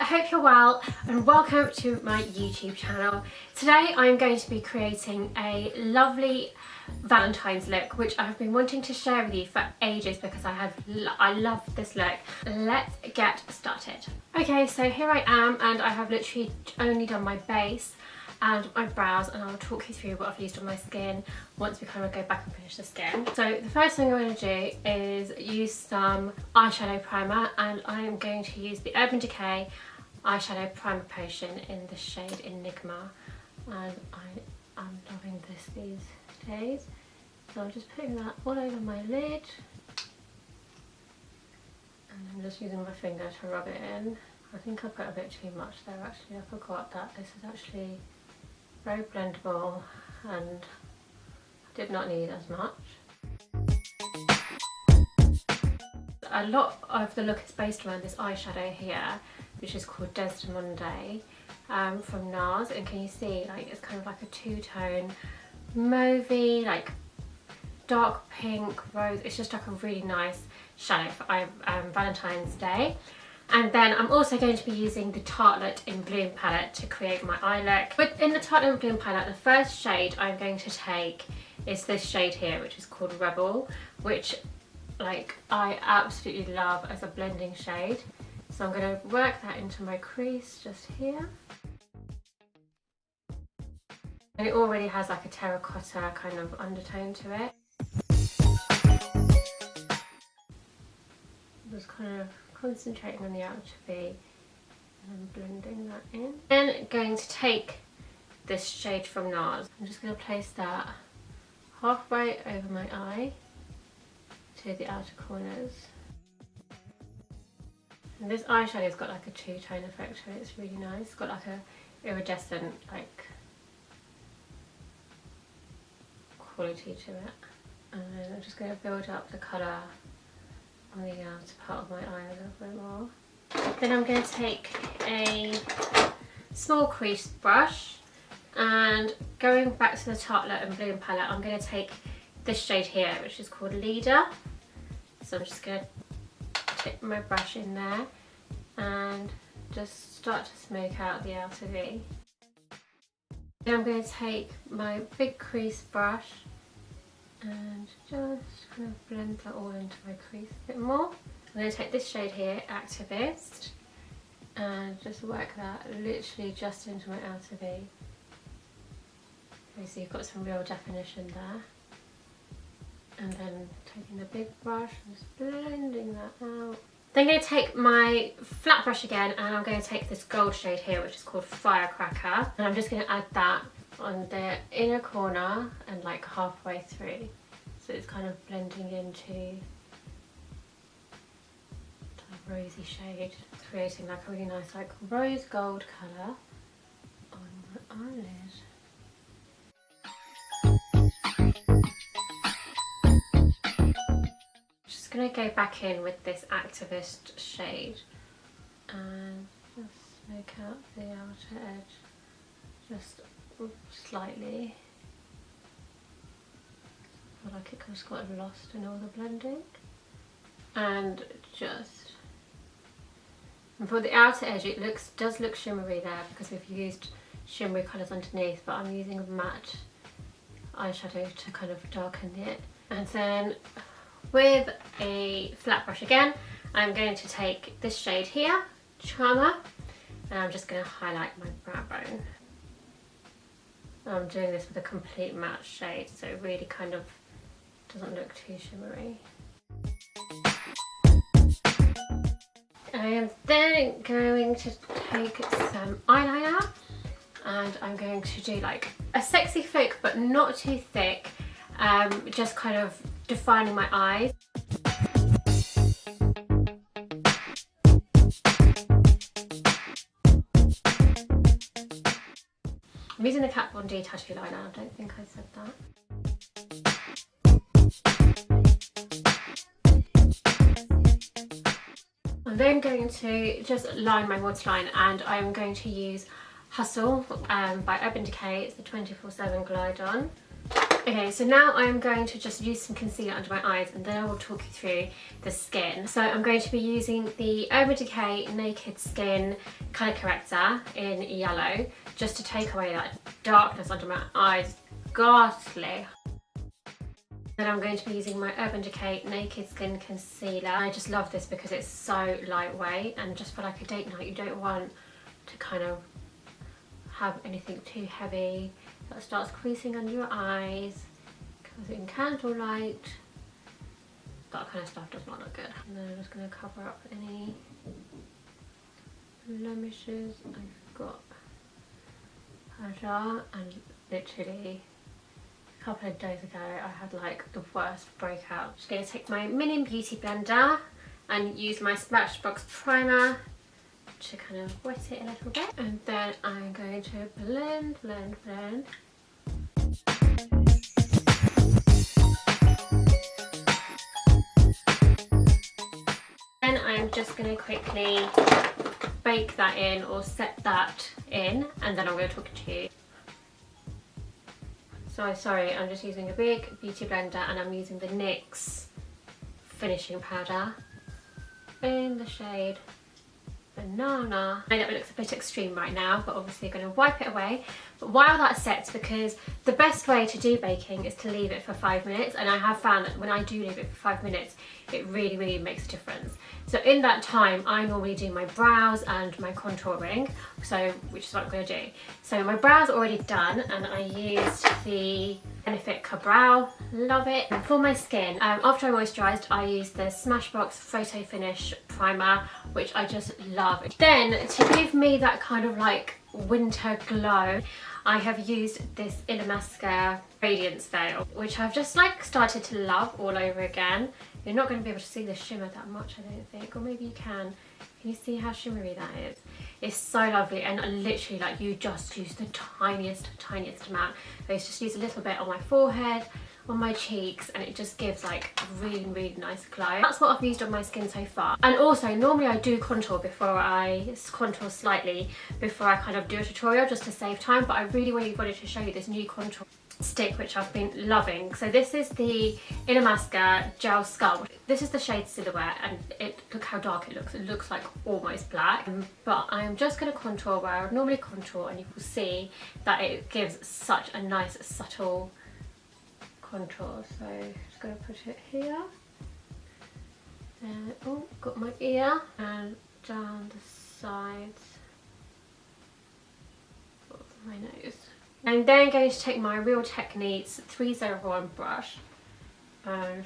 hope you're well and welcome to my YouTube channel. Today I'm going to be creating a lovely Valentine's look which I've been wanting to share with you for ages because I love this look. Let's get started. Okay, so here I am and I have literally only done my base and my brows, and I'll talk you through what I've used on my skin once we kind of go back and finish the skin. So the first thing I'm going to do is use some eyeshadow primer, and I am going to use the Urban Decay eyeshadow primer potion in the shade Enigma, and I am loving this these days. So I'm just putting that all over my lid and I'm just using my finger to rub it in. I think I put a bit too much there actually. I forgot that this is actually very blendable and I did not need as much. A lot of the look is based around this eyeshadow here, which is called Desdemonde from NARS, and can you see, like, it's kind of like a two-tone mauvey, like dark pink, rose. It's just like a really nice shadow for Valentine's Day. And then I'm also going to be using the Tartelette in Bloom palette to create my eye look. But in the Tartelette in Bloom palette, the first shade I'm going to take is this shade here, which is called Rebel, which I absolutely love as a blending shade. So I'm going to work that into my crease just here. And it already has like a terracotta kind of undertone to it. Just kind of concentrating on the outer V and blending that in. Then going to take this shade from NARS. I'm just going to place that halfway over my eye to the outer corners. And this eyeshadow's got like a two-tone effect to it. It's really nice. It's got like a iridescent like quality to it. And then I'm just going to build up the colour on the outer part of my eye a little bit more. Then I'm going to take a small crease brush, and going back to the Tartelette and Bloom palette, I'm going to take this shade here, which is called Leader. So I'm just going to tip my brush in there and just start to smoke out the outer V. Then I'm going to take my big crease brush and just kind of blend that all into my crease a bit more. I'm going to take this shade here, Activist, and just work that literally just into my outer V. Okay, so you've got some real definition there. And then taking the big brush and just blending that out. Then I'm going to take my flat brush again, and I'm going to take this gold shade here, which is called Firecracker, and I'm just going to add that on the inner corner and like halfway through, so it's kind of blending into the rosy shade, creating like a really nice like rose gold colour on my eyelid. Just going to go back in with this Activist shade and just smoke out the outer edge just slightly. I feel like it just got lost in all the blending. And just, and for the outer edge, it does look shimmery there because we've used shimmery colours underneath, but I'm using a matte eyeshadow to kind of darken it. And then with a flat brush again, I'm going to take this shade here, Charmer, and I'm just going to highlight my brow bone. I'm doing this with a complete matte shade, so it really kind of doesn't look too shimmery. I am then going to take some eyeliner, and I'm going to do like a sexy flick but not too thick, just kind of defining my eyes. I'm using the Kat Von D tattoo liner, I don't think I said that. I'm then going to just line my waterline, and I'm going to use Hustle by Urban Decay. It's the 24/7 Glide On. Okay, so now I'm going to just use some concealer under my eyes and then I will talk you through the skin. So I'm going to be using the Urban Decay Naked Skin Colour Corrector in yellow, just to take away that darkness under my eyes. Ghastly. Then I'm going to be using my Urban Decay Naked Skin Concealer. I just love this because it's so lightweight, and just for like a date night, you don't want to kind of have anything too heavy that starts creasing under your eyes, because in candlelight that kind of stuff does not look good. And then I'm just going to cover up any blemishes I've got. And literally a couple of days ago I had like the worst breakout. Just going to take my Minion Beauty Blender and use my Smashbox primer to kind of wet it a little bit, and then I'm going to blend. Then I'm just going to quickly bake that in, or set that in, and then I'm going to talk to you. So sorry, I'm just using a big beauty blender and I'm using the NYX finishing powder in the shade Banana. I know it looks a bit extreme right now, but obviously I'm going to wipe it away. But while that sets, because the best way to do baking is to leave it for 5 minutes, and I have found that when I do leave it for 5 minutes, it really makes a difference. So in that time, I normally do my brows and my contouring, so which is what I'm going to do. So my brows are already done, and I used the Benefit Ka-Brow, love it. And for my skin, after I moisturised, I used the Smashbox Photo Finish Primer, which I just love. Then to give me that kind of like winter glow, I have used this Illamasqua Radiance Veil, which I've just like started to love all over again. You're not going to be able to see the shimmer that much, I don't think, or maybe you can. Can you see how shimmery that is? It's so lovely, and literally like you just use the tiniest amount. I just use a little bit on my forehead, on my cheeks, and it just gives like a really nice glow. That's what I've used on my skin so far. And also normally I do contour before I contour slightly before I kind of do a tutorial, just to save time, but I really wanted to show you this new contour stick which I've been loving. So this is the Illamasqua Gel Skull. This is the shade Silhouette, and look how dark it looks. It looks like almost black, but I am just going to contour where I would normally contour, and you will see that it gives such a nice subtle contour. So just going to put it here, and oh, got my ear, and down the sides of my nose. I'm then going to take my Real Techniques 301 brush and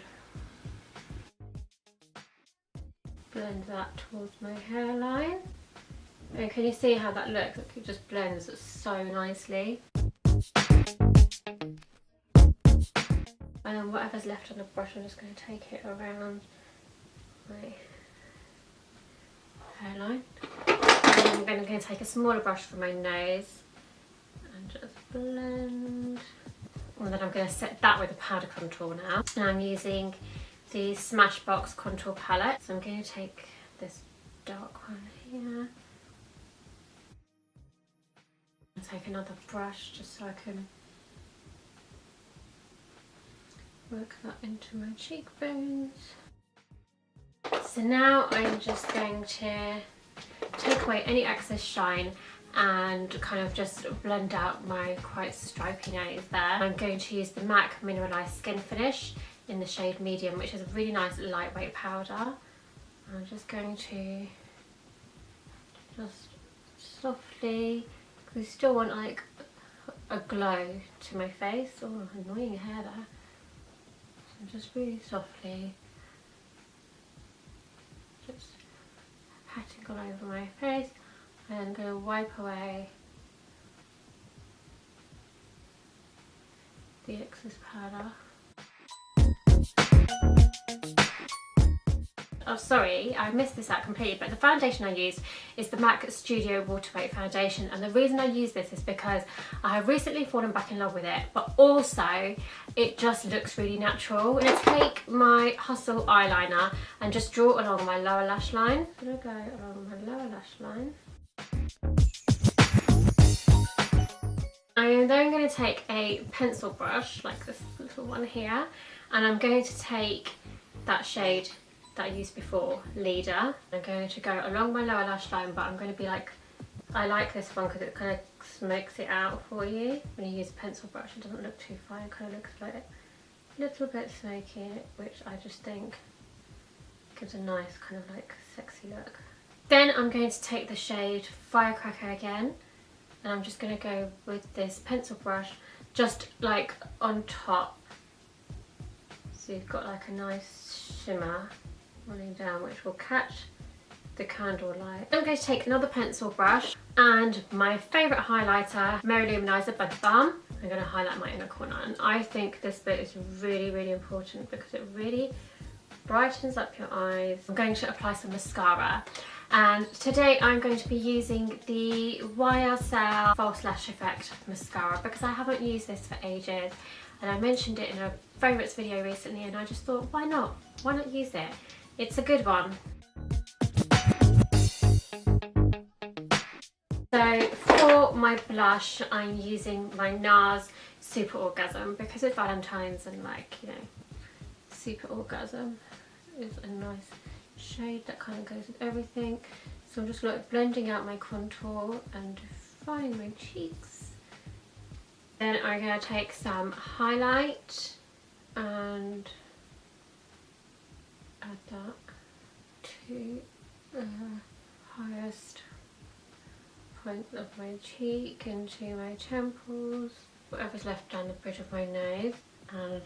blend that towards my hairline. And can you see how that looks? It just blends so nicely. And whatever's left on the brush, I'm just going to take it around my hairline. And I'm going to take a smaller brush for my nose and just blend. And then I'm going to set that with a powder contour now. And I'm using the Smashbox contour palette. So I'm going to take this dark one here. And take another brush just so I can work that into my cheekbones. So now I'm just going to take away any excess shine and kind of just blend out my quite stripy nose there. I'm going to use the MAC Mineralized Skin Finish in the shade Medium, which is a really nice lightweight powder. I'm just going to just softly, because we still want like a glow to my face. Oh, annoying hair there. So just really softly just patting all over my face. And I'm going to wipe away the excess powder. Oh sorry, I missed this out completely, but the foundation I used is the MAC Studio Waterweight Foundation, and the reason I use this is because I have recently fallen back in love with it, but also it just looks really natural. I'm going to take my Hustle eyeliner and just draw along my lower lash line. I'm going to go along my lower lash line. I am then going to take a pencil brush like this little one here, and I'm going to take that shade that I used before, Leader. I'm going to go along my lower lash line, but I'm going to be like, I like this one because it kind of smokes it out for you. When you use a pencil brush, it doesn't look too fine, it kind of looks like a little bit smoky, which I just think gives a nice kind of like sexy look. Then I'm going to take the shade Firecracker again, and I'm just going to go with this pencil brush just like on top, so you've got like a nice shimmer running down which will catch the candle light. I'm going to take another pencil brush and my favourite highlighter, Mary Luminizer by The Balm. I'm going to highlight my inner corner, and I think this bit is really important because it really brightens up your eyes. I'm going to apply some mascara, and today I'm going to be using the YSL False Lash Effect mascara because I haven't used this for ages, and I mentioned it in a favourites video recently, and I just thought, why not? Why not use it? It's a good one. So for my blush, I'm using my NARS Super Orgasm because it's Valentine's, and like, you know, Super Orgasm is a nice shade that kind of goes with everything. So I'm just like blending out my contour and defining my cheeks. Then I'm going to take some highlight and add that to the highest point of my cheek into my temples, whatever's left down the bridge of my nose, and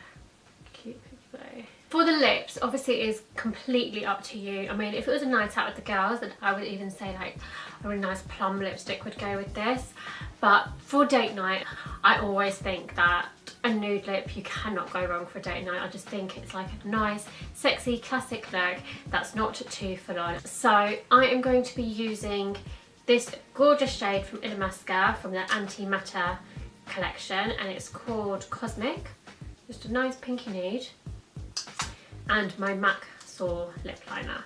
Cupid's bow. For the lips, obviously it is completely up to you. I mean, if it was a night out with the girls, then I would even say like a really nice plum lipstick would go with this. But for date night, I always think that a nude lip, you cannot go wrong for date night. I just think it's like a nice, sexy, classic look that's not too full on. So I am going to be using this gorgeous shade from Illamasqua from the Antimatter collection, and it's called Cosmic. Just a nice pinky nude, and my MAC Soar lip liner.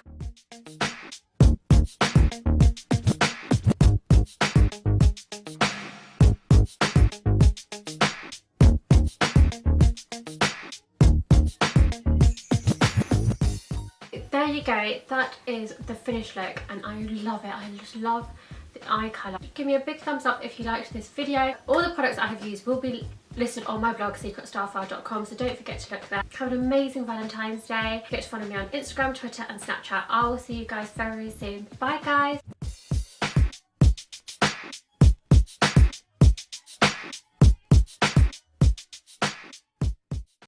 There you go, that is the finished look, and I love it. I just love the eye colour. Give me a big thumbs up if you liked this video. All the products I have used will be listed on my blog, secretstarfile.com, so don't forget to look there. Have an amazing Valentine's Day. Get to follow me on Instagram, Twitter and Snapchat. I will see you guys very soon. Bye guys!